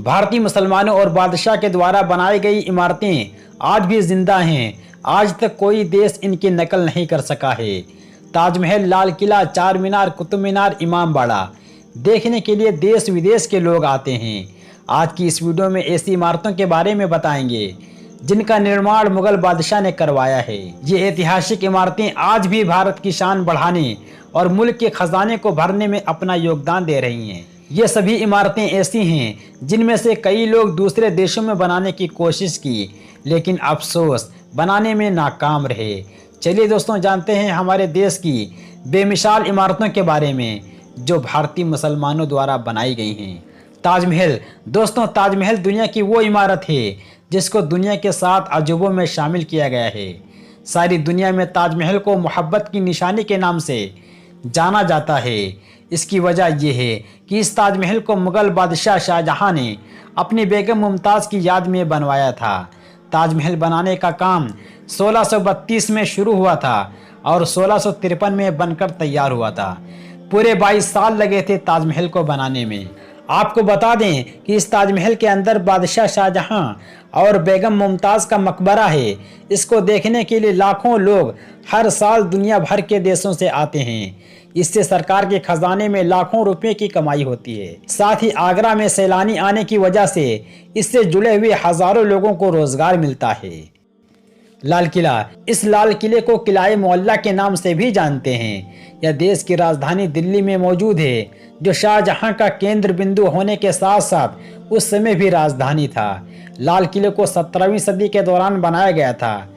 भारतीय मुसलमानों और बादशाह के द्वारा बनाई गई इमारतें आज भी जिंदा हैं। आज तक कोई देश इनकी नकल नहीं कर सका है। ताजमहल, लाल किला, चार मीनार, कुतुब मीनार, इमाम बाड़ा देखने के लिए देश विदेश के लोग आते हैं। आज की इस वीडियो में ऐसी इमारतों के बारे में बताएंगे जिनका निर्माण मुगल बादशाह ने करवाया है। ये ऐतिहासिक इमारतें आज भी भारत की शान बढ़ाने और मुल्क के खजाने को भरने में अपना योगदान दे रही हैं। ये सभी इमारतें ऐसी हैं जिनमें से कई लोग दूसरे देशों में बनाने की कोशिश की, लेकिन अफसोस बनाने में नाकाम रहे। चलिए दोस्तों, जानते हैं हमारे देश की बेमिसाल इमारतों के बारे में जो भारतीय मुसलमानों द्वारा बनाई गई हैं। ताजमहल। दोस्तों, ताजमहल दुनिया की वो इमारत है जिसको दुनिया के 7 अजूबों में शामिल किया गया है। सारी दुनिया में ताजमहल को मोहब्बत की निशानी के नाम से जाना जाता है। इसकी वजह यह है कि इस ताजमहल को मुगल बादशाह शाहजहां ने अपनी बेगम मुमताज़ की याद में बनवाया था। ताजमहल बनाने का काम 1632 में शुरू हुआ था और 1653 में बनकर तैयार हुआ था। पूरे 22 साल लगे थे ताजमहल को बनाने में। आपको बता दें कि इस ताजमहल के अंदर बादशाह शाहजहां और बेगम मुमताज़ का मकबरा है। इसको देखने के लिए लाखों लोग हर साल दुनिया भर के देशों से आते हैं। इससे सरकार के खजाने में लाखों रुपए की कमाई होती है। साथ ही आगरा में सैलानी आने की वजह से इससे जुड़े हुए हजारों लोगों को रोजगार मिलता है। लाल किला। इस लाल किले को किलाए मोहल्ला के नाम से भी जानते हैं। यह देश की राजधानी दिल्ली में मौजूद है, जो शाहजहां का केंद्र बिंदु होने के साथ साथ उस समय भी राजधानी था। लाल किले को 17वीं सदी के दौरान बनाया गया था।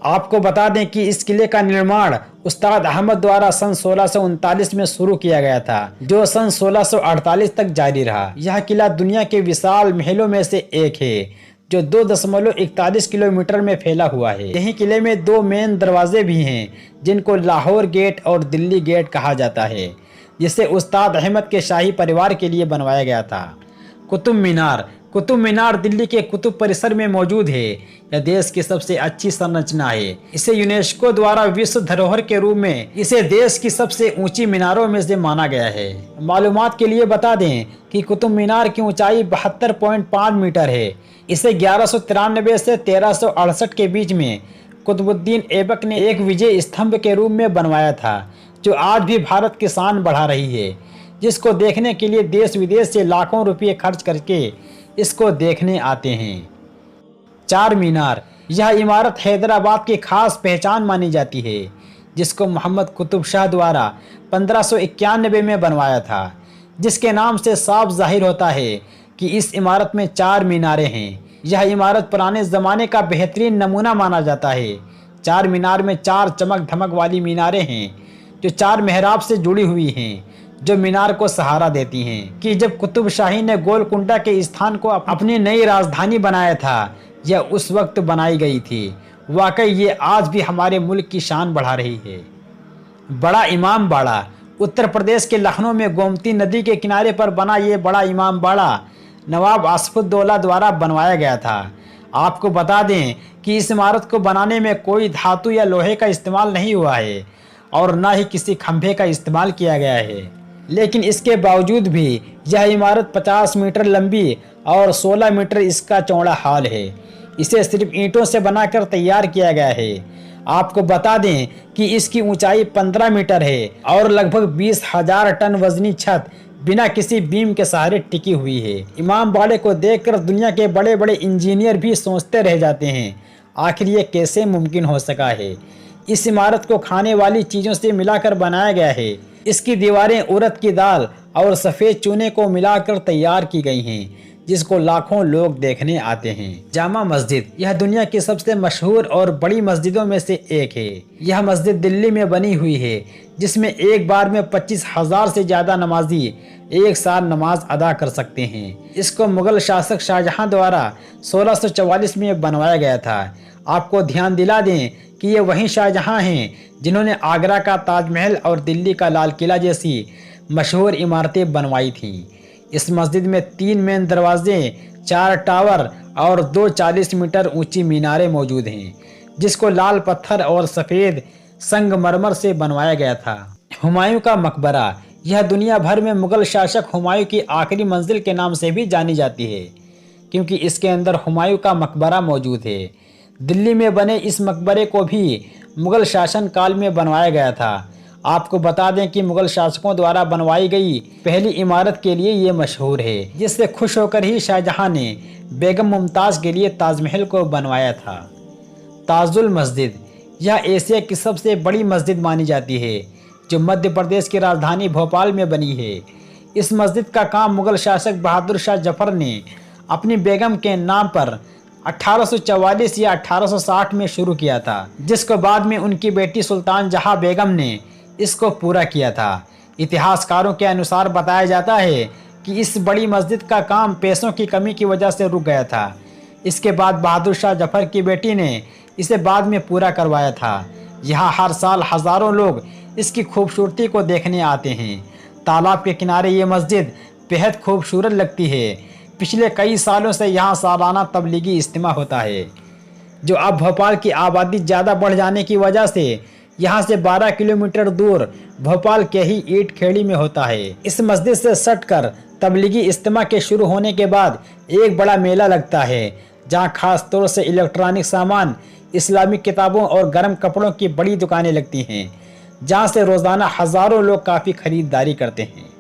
आपको बता दें कि इस किले का निर्माण उस्ताद अहमद द्वारा सन 1639 में शुरू किया गया था, जो सन 1648 तक जारी रहा। यह किला दुनिया के विशाल महलों में से एक है, जो 2.41 किलोमीटर में फैला हुआ है। यही किले में 2 मेन दरवाजे भी हैं, जिनको लाहौर गेट और दिल्ली गेट कहा जाता है, जिसे उस्ताद अहमद के शाही परिवार के लिए बनवाया गया था। कुतुब मीनार। कुतुब मीनार दिल्ली के कुतुब परिसर में मौजूद है। यह देश की सबसे अच्छी संरचना है। इसे यूनेस्को द्वारा विश्व धरोहर के रूप में इसे देश की सबसे ऊंची मीनारों में से माना गया है। मालूमात के लिए बता दें कि कुतुब मीनार की ऊंचाई 72.5 मीटर है। इसे 1193 से 1368 के बीच में कुतुबुद्दीन ऐबक ने एक विजय स्तंभ के रूप में बनवाया था, जो आज भी भारत की शान बढ़ा रही है, जिसको देखने के लिए देश विदेश से लाखों रुपये खर्च करके इसको देखने आते हैं। चार मीनार। यह इमारत हैदराबाद की खास पहचान मानी जाती है, जिसको मोहम्मद कुतुब शाह द्वारा 1591 में बनवाया था, जिसके नाम से साफ जाहिर होता है कि इस इमारत में 4 मीनारें हैं। यह इमारत पुराने ज़माने का बेहतरीन नमूना माना जाता है। 4 मीनार में 4 चमक धमक वाली मीनारें हैं, जो 4 मेहराब से जुड़ी हुई हैं, जो मीनार को सहारा देती हैं। कि जब कुतुब शाही ने गोलकुंडा के स्थान को अपनी नई राजधानी बनाया था, यह उस वक्त बनाई गई थी। वाकई ये आज भी हमारे मुल्क की शान बढ़ा रही है। बड़ा इमाम बाड़ा। उत्तर प्रदेश के लखनऊ में गोमती नदी के किनारे पर बना ये बड़ा इमाम बाड़ा नवाब आसफुद्दौला द्वारा बनवाया गया था। आपको बता दें कि इस इमारत को बनाने में कोई धातु या लोहे का इस्तेमाल नहीं हुआ है और न ही किसी खंभे का इस्तेमाल किया गया है, लेकिन इसके बावजूद भी यह इमारत 50 मीटर लंबी और 16 मीटर इसका चौड़ा हॉल है। इसे सिर्फ ईंटों से बनाकर तैयार किया गया है। आपको बता दें कि इसकी ऊंचाई 15 मीटर है और लगभग 20,000 टन वजनी छत बिना किसी बीम के सहारे टिकी हुई है। इमाम बाड़े को देखकर दुनिया के बड़े बड़े इंजीनियर भी सोचते रह जाते हैं, आखिर ये कैसे मुमकिन हो सका है। इस इमारत को खाने वाली चीज़ों से मिलाकर बनाया गया है। इसकी दीवारें उड़द की दाल और सफ़ेद चूने को मिलाकर तैयार की गई हैं, जिसको लाखों लोग देखने आते हैं। जामा मस्जिद। यह दुनिया की सबसे मशहूर और बड़ी मस्जिदों में से एक है। यह मस्जिद दिल्ली में बनी हुई है, जिसमें एक बार में 25,000 से ज़्यादा नमाजी एक साथ नमाज अदा कर सकते हैं। इसको मुगल शासक शाहजहां द्वारा 1644 में बनवाया गया था। आपको ध्यान दिला दें कि ये वही शाहजहां हैं जिन्होंने आगरा का ताजमहल और दिल्ली का लाल किला जैसी मशहूर इमारतें बनवाई थीं। इस मस्जिद में 3 मेन दरवाजे, 4 टावर और 2 40 मीटर ऊंची मीनारें मौजूद हैं, जिसको लाल पत्थर और सफ़ेद संगमरमर से बनवाया गया था। हुमायूं का मकबरा। यह दुनिया भर में मुगल शासक हुमायूं की आखिरी मंजिल के नाम से भी जानी जाती है। क्योंकि इसके अंदर हुमायूं का मकबरा मौजूद है। दिल्ली में बने इस मकबरे को भी मुग़ल शासन काल में बनवाया गया था। आपको बता दें कि मुग़ल शासकों द्वारा बनवाई गई पहली इमारत के लिए ये मशहूर है, जिससे खुश होकर ही शाहजहां ने बेगम मुमताज़ के लिए ताजमहल को बनवाया था। ताजुल मस्जिद, यह एशिया की सबसे बड़ी मस्जिद मानी जाती है, जो मध्य प्रदेश की राजधानी भोपाल में बनी है। इस मस्जिद का काम मुग़ल शासक बहादुर शाह जफर ने अपनी बेगम के नाम पर 1844 या 1860 में शुरू किया था, जिसको बाद में उनकी बेटी सुल्तान जहां बेगम ने इसको पूरा किया था। इतिहासकारों के अनुसार बताया जाता है कि इस बड़ी मस्जिद का काम पैसों की कमी की वजह से रुक गया था। इसके बाद बहादुर शाह जफर की बेटी ने इसे बाद में पूरा करवाया था। यहाँ हर साल हज़ारों लोग इसकी खूबसूरती को देखने आते हैं। तालाब के किनारे ये मस्जिद बेहद खूबसूरत लगती है। पिछले कई सालों से यहाँ सालाना तबलीगी इज्तिमा होता है, जो अब भोपाल की आबादी ज़्यादा बढ़ जाने की वजह से यहाँ से 12 किलोमीटर दूर भोपाल के ही ईंट खेड़ी में होता है। इस मस्जिद से सटकर तबलीगी इज्तिमा के शुरू होने के बाद एक बड़ा मेला लगता है, जहाँ खास तौर से इलेक्ट्रॉनिक सामान, इस्लामिक किताबों और गर्म कपड़ों की बड़ी दुकानें लगती हैं, जहाँ से रोज़ाना हज़ारों लोग काफ़ी खरीदारी करते हैं।